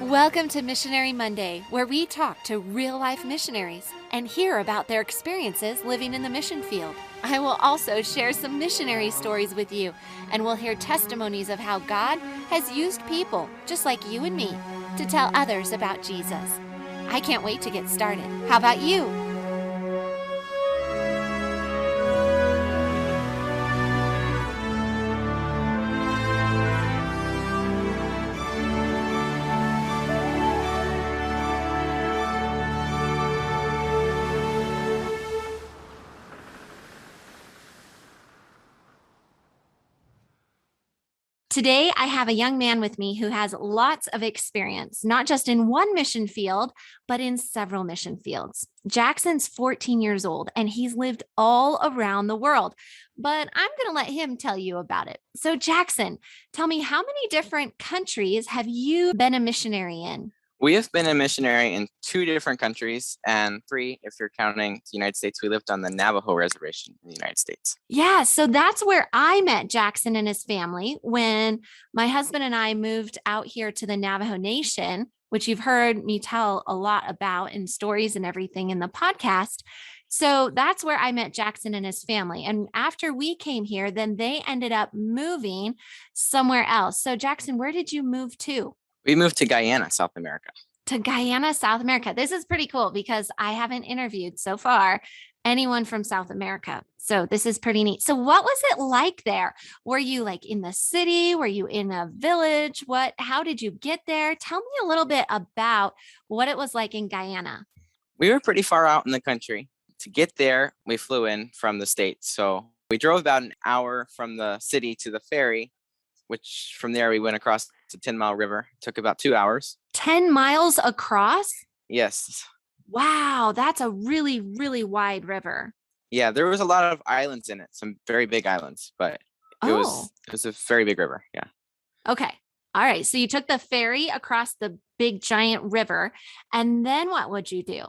Welcome to Missionary Monday, where we talk to real-life missionaries and hear about their experiences living in the mission field. I will also share some missionary stories with you, and we'll hear testimonies of how God has used people, just like you and me, to tell others about Jesus. I can't wait to get started. How about you? Today, I have a young man with me who has lots of experience, not just in one mission field, but in several mission fields. Jackson's 14 years old, and he's lived all around the world, but I'm going to let him tell you about it. So, Jackson, tell me, how many different countries have you been a missionary in? We have been a missionary in 2 different countries, and 3 if you're counting the United States. We lived on the Navajo reservation in the United States. Yeah, so that's where I met Jackson and his family when my husband and I moved out here to the Navajo Nation, which you've heard me tell a lot about in stories and everything in the podcast. So that's where I met Jackson and his family. And after we came here, then they ended up moving somewhere else. So Jackson, where did you move to? We moved to Guyana, South America. To Guyana, South America. This is pretty cool because I haven't interviewed so far anyone from South America. So this is pretty neat. So what was it like there? Were you like in the city? Were you in a village? How did you get there? Tell me a little bit about what it was like in Guyana. We were pretty far out in the country. To get there, we flew in from the States. So we drove about an hour from the city to the ferry, which from there we went across the 10-mile river. It took about 2 hours. 10 miles across? Yes. Wow, that's a really, really wide river. Yeah, there was a lot of islands in it, some very big islands, but it was a very big river. Yeah. Okay. All right. So you took the ferry across the big giant river, and then what would you do?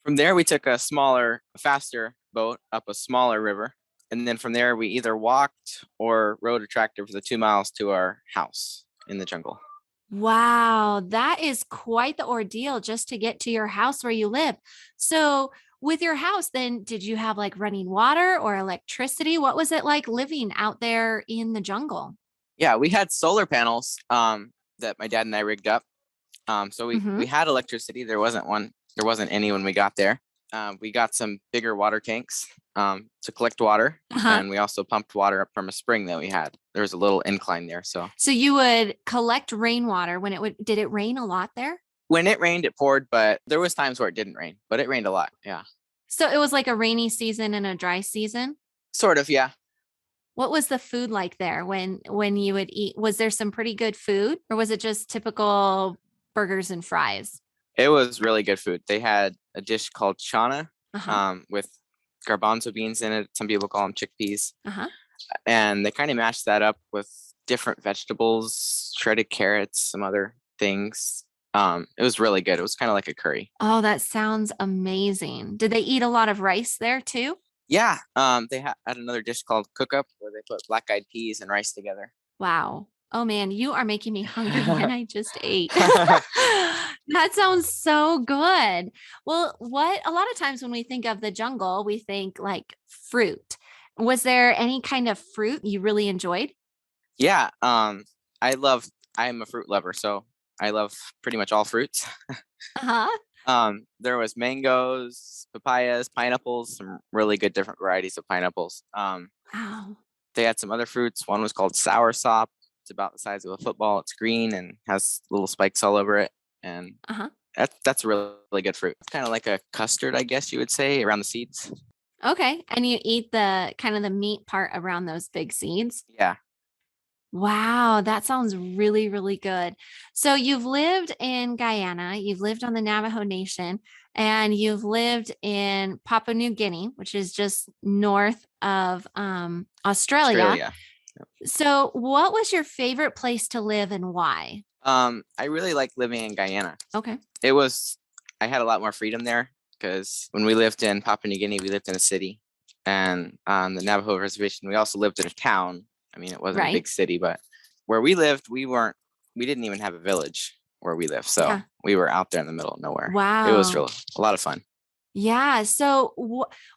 From there, we took a smaller, faster boat up a smaller river. And then from there, we either walked or rode a tractor for the 2 miles to our house in the jungle. Wow, that is quite the ordeal just to get to your house where you live. So with your house, then did you have like running water or electricity? What was it like living out there in the jungle? Yeah, we had solar panels that my dad and I rigged up. So Mhm. we had electricity. There wasn't any when we got there. We got some bigger water tanks to collect water, and we also pumped water up from a spring that we had. There was a little incline there. So you would collect rainwater did it rain a lot there? When it rained, it poured, but there was times where it didn't rain, but it rained a lot. Yeah. So it was like a rainy season and a dry season? Sort of, yeah. What was the food like there when you would eat? Was there some pretty good food, or was it just typical burgers and fries? It was really good food. They had a dish called chana with garbanzo beans in it. Some people call them chickpeas. And they kind of mashed that up with different vegetables, shredded carrots, some other things. It was really good. It was kind of like a curry. Oh, that sounds amazing. Did they eat a lot of rice there too? Yeah. They had another dish called cook up where they put black-eyed peas and rice together. Wow. Oh man, you are making me hungry and I just ate. That sounds so good. Well, a lot of times when we think of the jungle, we think like fruit. Was there any kind of fruit you really enjoyed? Yeah. I'm a fruit lover, so I love pretty much all fruits. There was mangoes, papayas, pineapples, some really good different varieties of pineapples. Wow. They had some other fruits. One was called soursop. It's about the size of a football. It's green and has little spikes all over it. And that's a really, really good fruit. It's kind of like a custard, I guess you would say, around the seeds. Okay. And you eat the kind of the meat part around those big seeds? Yeah. Wow, that sounds really, really good. So you've lived in Guyana, you've lived on the Navajo Nation, and you've lived in Papua New Guinea, which is just north of Australia. Yep. So what was your favorite place to live and why? I really like living in Guyana. Okay. I had a lot more freedom there because when we lived in Papua New Guinea, we lived in a city. And on the Navajo reservation, we also lived in a town. I mean, it wasn't a big Right. city, but where we lived, we didn't even have a village where we lived. So Yeah. we were out there in the middle of nowhere. It was Wow. a lot of fun. Yeah. So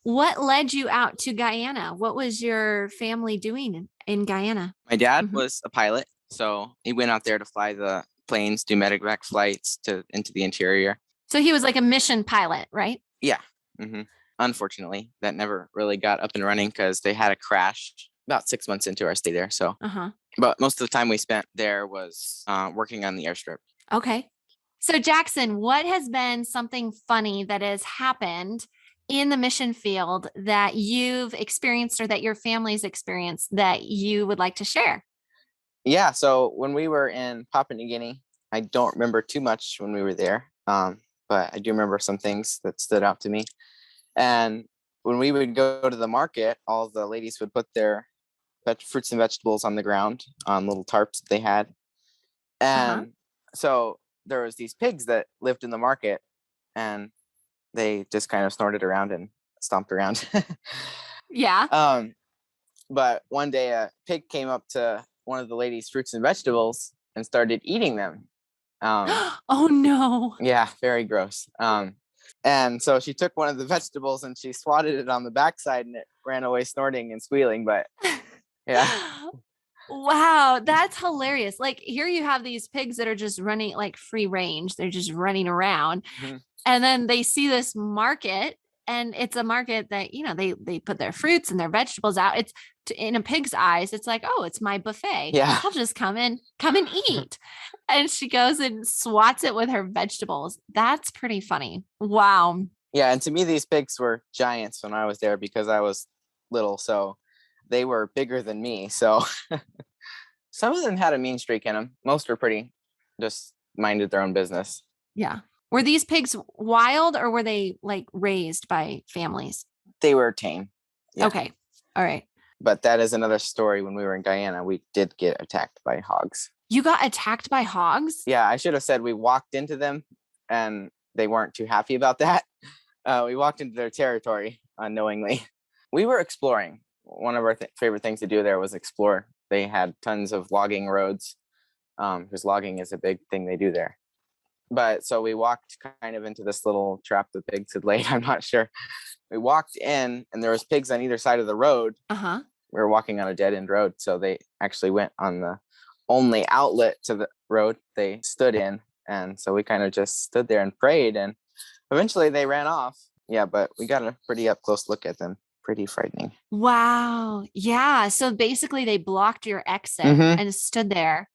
what led you out to Guyana? What was your family doing in Guyana? My dad Mhm. was a pilot, so he went out there to fly the planes, do medevac flights into the interior. So he was like a mission pilot, right? Yeah. hmm Unfortunately, that never really got up and running because they had a crash about 6 months into our stay there. So, Uh-huh. but most of the time we spent there was working on the airstrip. Okay. So Jackson, what has been something funny that has happened in the mission field that you've experienced or that your family's experienced that you would like to share? Yeah. So when we were in Papua New Guinea, I don't remember too much when we were there, but I do remember some things that stood out to me. And when we would go to the market, all the ladies would put their fruits and vegetables on the ground on little tarps that they had. Uh-huh. And so there was these pigs that lived in the market, and they just kind of snorted around and stomped around. Yeah. um, but one day a pig came up to one of the ladies' fruits and vegetables and started eating them. Oh no. Yeah, very gross. And so she took one of the vegetables and she swatted it on the backside, and it ran away snorting and squealing. But yeah, Wow, that's hilarious. Like here you have these pigs that are just running like free range. They're just running around. Mhm. And then they see this market and it's a market that, they put their fruits and their vegetables out. It's in a pig's eyes, it's like, "Oh, it's my buffet. Yeah, I'll just come and eat." And she goes and swats it with her vegetables. That's pretty funny. Wow. yeah. And to me, these pigs were giants when I was there because I was little, so they were bigger than me. So some of them had a mean streak in them. Most were pretty, just minded their own business. Yeah. Were these pigs wild or were they like raised by families? They were tame. Yeah. Okay. All right. But that is another story. When we were in Guyana, we did get attacked by hogs. You got attacked by hogs? Yeah, I should have said we walked into them, and they weren't too happy about that. We walked into their territory unknowingly. We were exploring. One of our favorite things to do there was explore. They had tons of logging roads, because logging is a big thing they do there. But so we walked kind of into this little trap the pigs had laid. I'm not sure. We walked in, and there was pigs on either side of the road. Uh-huh. We were walking on a dead end road, so they actually went on the only outlet to the road they stood in. And so we kind of just stood there and prayed, and eventually they ran off. Yeah, but we got a pretty up close look at them. Pretty frightening. Wow. Yeah. So basically they blocked your exit Mm-hmm. and stood there.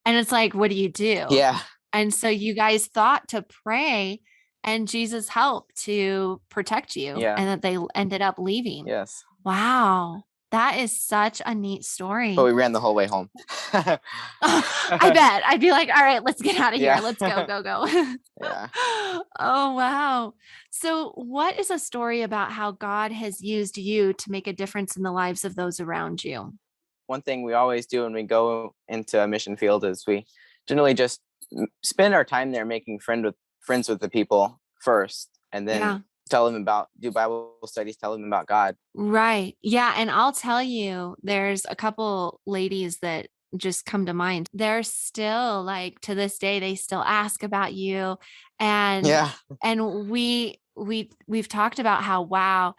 And it's like, what do you do? Yeah. And so you guys thought to pray and Jesus helped to protect you Yeah. and that they ended up leaving. Yes. Wow. That is such a neat story. But we ran the whole way home. I bet. I'd be like, all right, let's get out of here. Yeah. Let's go, go, go. Yeah. Oh, wow. So, what is a story about how God has used you to make a difference in the lives of those around you? One thing we always do when we go into a mission field is we generally just spend our time there making friends with the people first, and then Yeah. do Bible studies, tell them about God. Right. Yeah. And I'll tell you, there's a couple ladies that just come to mind. They're still like to this day, they still ask about you. And Yeah. and we've talked about how, wow,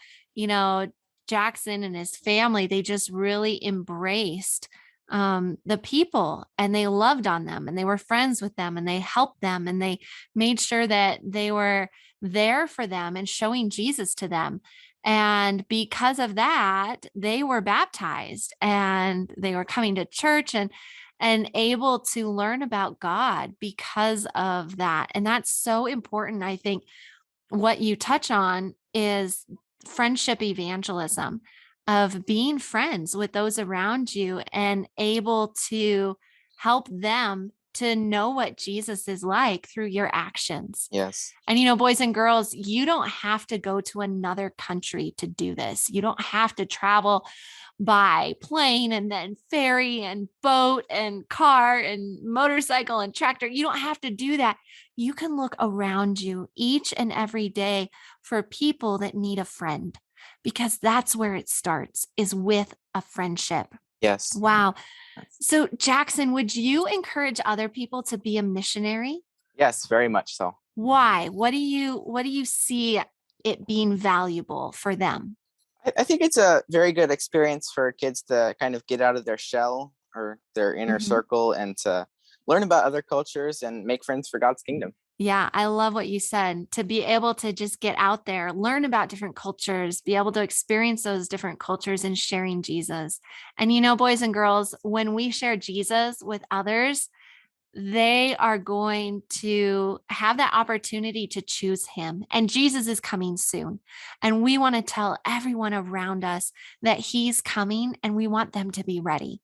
Jackson and his family, they just really embraced the people and they loved on them and they were friends with them and they helped them and they made sure that they were there for them and showing Jesus to them. And because of that, they were baptized and they were coming to church and able to learn about God because of that. And that's so important. I think what you touch on is friendship evangelism, of being friends with those around you and able to help them to know what Jesus is like through your actions. Yes. And, boys and girls, you don't have to go to another country to do this. You don't have to travel by plane and then ferry and boat and car and motorcycle and tractor. You don't have to do that. You can look around you each and every day for people that need a friend, because that's where it starts, is with a friendship. Yes. Wow. So Jackson, would you encourage other people to be a missionary? Yes, very much so. Why? What do you see it being valuable for them? I think it's a very good experience for kids to kind of get out of their shell or their inner Mhm. circle and to learn about other cultures and make friends for God's kingdom. Yeah, I love what you said. To be able to just get out there, learn about different cultures, be able to experience those different cultures and sharing Jesus. And boys and girls, when we share Jesus with others, they are going to have that opportunity to choose him. And Jesus is coming soon. And we want to tell everyone around us that he's coming and we want them to be ready.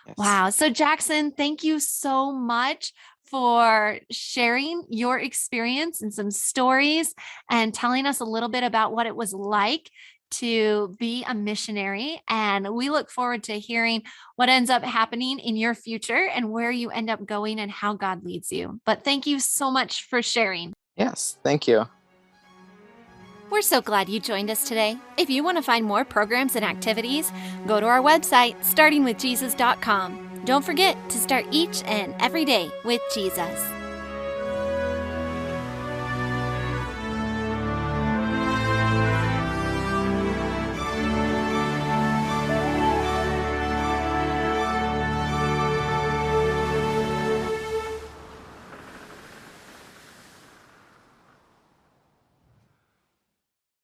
Yes. Wow. So, Jackson, thank you so much for sharing your experience and some stories and telling us a little bit about what it was like to be a missionary. And we look forward to hearing what ends up happening in your future and where you end up going and how God leads you. But thank you so much for sharing. Yes. Thank you. We're so glad you joined us today. If you want to find more programs and activities, go to our website, startingwithjesus.com. Don't forget to start each and every day with Jesus.